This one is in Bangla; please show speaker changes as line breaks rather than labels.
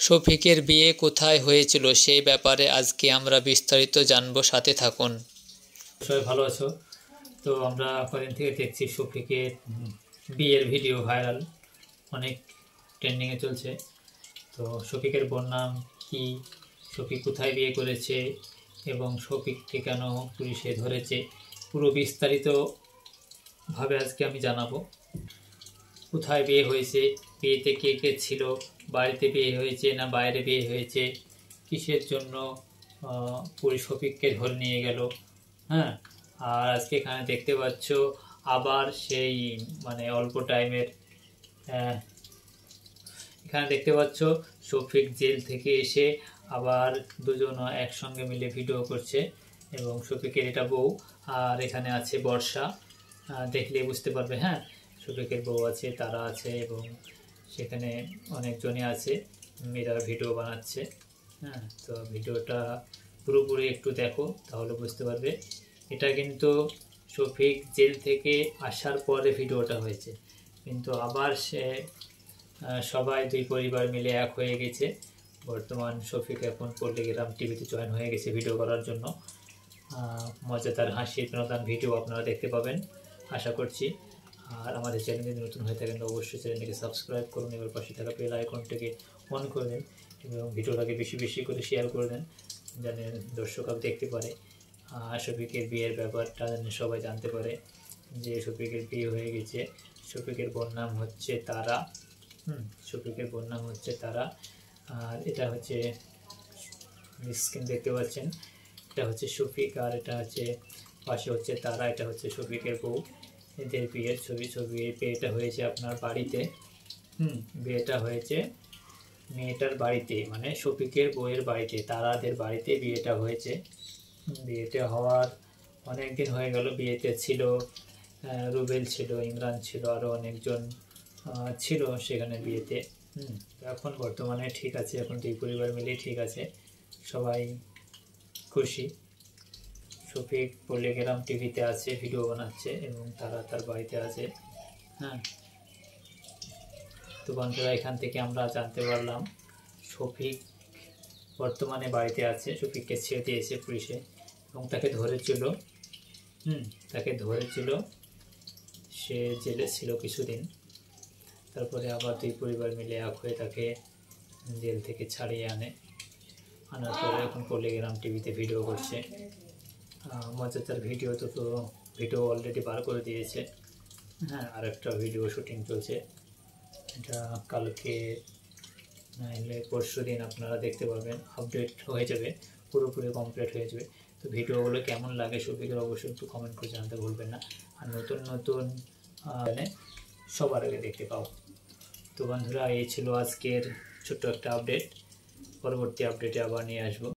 শফিকের বিয়ে কোথায় হয়েছিল সেই ব্যাপারে আজকে আমরা বিস্তারিত জানবো, সাথে থাকুন।
সবাই ভালো আছো? তো আমরা কদিন থেকে দেখছি শফিকের বিয়ের ভিডিও ভাইরাল, অনেক ট্রেন্ডিংয়ে চলছে। তো শফিকের বোন নাম কি, শফিক কোথায় বিয়ে করেছে এবং শফিককে কেন পুলিশে ধরেছে, পুরো বিস্তারিতভাবে আজকে আমি জানাবো। কোথায় বিয়ে হয়েছে, বিয়েতে কে কে ছিল, বাড়িতে বিয়ে হয়েছে না বাইরে বিয়ে হয়েছে, কিসের জন্য পুলিশ শফিককে ধরে নিয়ে গেল। হ্যাঁ, আর আজকে এখানে দেখতে পাচ্ছ আবার সেই অল্প টাইমের এখানে দেখতে পাচ্ছ শফিক জেল থেকে এসে আবার দুজন একসঙ্গে মিলে ভিডিও করছে এবং শফিকের এটা বউ, আর এখানে আছে বর্ষা, দেখলে বুঝতে পারবে। হ্যাঁ, শফিকের বউ আছে, তারা আছে এবং সেখানে অনেকজনই আছে, মেয়েরা ভিডিও বানাচ্ছে। হ্যাঁ, তো ভিডিওটা পুরোপুরি একটু দেখো তাহলে বুঝতে পারবে। এটা কিন্তু শফিক জেল থেকে আসার পরে ভিডিওটা হয়েছে, কিন্তু আবার সে সবাই দুই পরিবার মিলে এক হয়ে গেছে। বর্তমান শফিক এখন পল্লীগ্রাম টিভিতে জয়েন হয়ে গেছে ভিডিও করার জন্য। মজাদার হাসির বিনোদন ভিডিও আপনারা দেখতে পাবেন আশা করছি। আর আমাদের চ্যানেলে নতুন হয়ে থাকেন অবশ্যই চ্যানেলটিকে সাবস্ক্রাইব করুন, এবার পাশে থাকা বেল আইকনটিকে অন করে দেন এবং ভিডিওটাকে বেশি বেশি করে শেয়ার করে দেন, যেন দর্শকরা দেখতে পারে। শফিকের বিয়ের ব্যাপারটা যেন সবাই জানতে পারে যে শফিকের বিয়ে হয়ে গেছে। শফিকের বোন নাম হচ্ছে তারা। শফিকের বোন নাম হচ্ছে তারা। আর এটা হচ্ছে স্ক্রিন দেখতে পাচ্ছেন, এটা হচ্ছে শফিক আর এটা হচ্ছে পাশে হচ্ছে তারা, এটা হচ্ছে শফিকের বউ। এদের বিয়ের ছবি। বিয়েটা হয়েছে আপনার বাড়িতে। বিয়েটা হয়েছে মেয়েটার বাড়িতে, মানে শফিকের বউয়ের বাড়িতে, তারাদের বাড়িতে বিয়েটা হয়েছে। বিয়েটা হওয়ার অনেক দিন হয়ে গেল। বিয়েতে ছিল রুবেল ছিল, ইমরান ছিল, আরও অনেকজন ছিল সেখানে বিয়েতে। এখন বর্তমানে ঠিক আছে, এখন দুই পরিবার মিলেই ঠিক আছে, সবাই খুশি। শফিক পল্লীগ্রাম টিভিতে আছে, ভিডিও বানাচ্ছে এবং তারা তার বাড়িতে আছে। হ্যাঁ, তো বন্ধুরা এখান থেকে আমরা জানতে পারলাম শফিক বর্তমানে বাড়িতে আছে। শফিককে ছেড়ে দিয়েছে পুলিশে এবং তাকে ধরেছিল, সে জেলে ছিল কিছুদিন, তারপরে আবার দুই পরিবার মিলে এক হয়ে তাকে জেল থেকে ছাড়িয়ে আনার পরে এখন পল্লীগ্রাম টিভিতে ভিডিও করছে। মজাদার ভিডিও ভিডিও অলরেডি বার করে দিয়েছে। হ্যাঁ, আর একটা ভিডিও শুটিং চলছে, এটা কালকে নাহলে পরশু দিন আপনারা দেখতে পাবেন, আপডেট হয়ে যাবে, পুরোপুরি কমপ্লিট হয়ে যাবে। তো ভিডিওগুলো কেমন লাগে শফিকের অবশ্যই একটু কমেন্ট করে জানাতে ভুলবেন না। আর নতুন নতুন সবার আগে দেখতে পাও। তো বন্ধুরা এই ছিল আজকের ছোট্ট একটা আপডেট, পরবর্তী আপডেটে আবার নিয়ে আসবো।